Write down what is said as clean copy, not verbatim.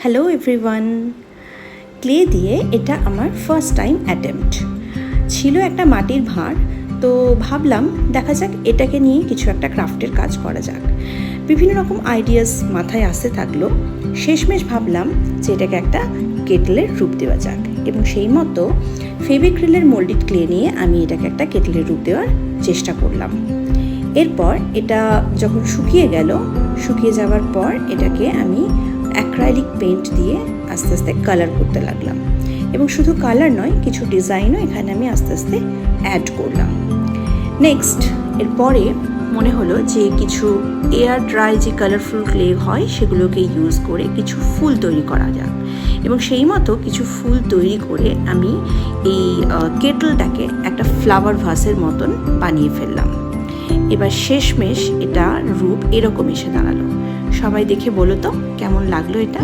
Hello everyone, clay দিয়ে এটা আমার ফার্স্ট টাইম অ্যাটেম্পট ছিল। একটা মাটির ভাঁড়, তো ভাবলাম দেখা যাক এটাকে নিয়ে কিছু একটা ক্রাফটের কাজ করা যাক। বিভিন্ন রকম আইডিয়াস মাথায় আসতে থাকলো। শেষমেশ ভাবলাম যে এটাকে একটা কেটলের রূপ দেওয়া যাক, এবং সেই মতো ফেভিক্রিলের মোল্ডেড ক্লে নিয়ে আমি এটাকে একটা কেটলের রূপ দেওয়ার চেষ্টা করলাম। এরপর এটা যখন শুকিয়ে গেল, শুকিয়ে যাওয়ার পর এটাকে আমি অ্যাক্রাইলিক পেইন্ট দিয়ে আস্তে আস্তে কালার করতে লাগলাম, এবং শুধু কালার নয়, কিছু ডিজাইনও এখানে আমি আস্তে আস্তে অ্যাড করলাম। নেক্সট এরপরে মনে হলো যে কিছু এয়ার ড্রাই যে কালারফুল ক্লে হয় সেগুলোকে ইউজ করে কিছু ফুল তৈরি করা যাক, এবং সেই মতো কিছু ফুল তৈরি করে আমি এই কেটলটাকে একটা ফ্লাওয়ার ভাসের মতন বানিয়ে ফেললাম। এবার শেষমেশ এটা রূপ এরকম এসে দাঁড়ালো। সবাই দেখে বলো তো কেমন লাগলো এটা।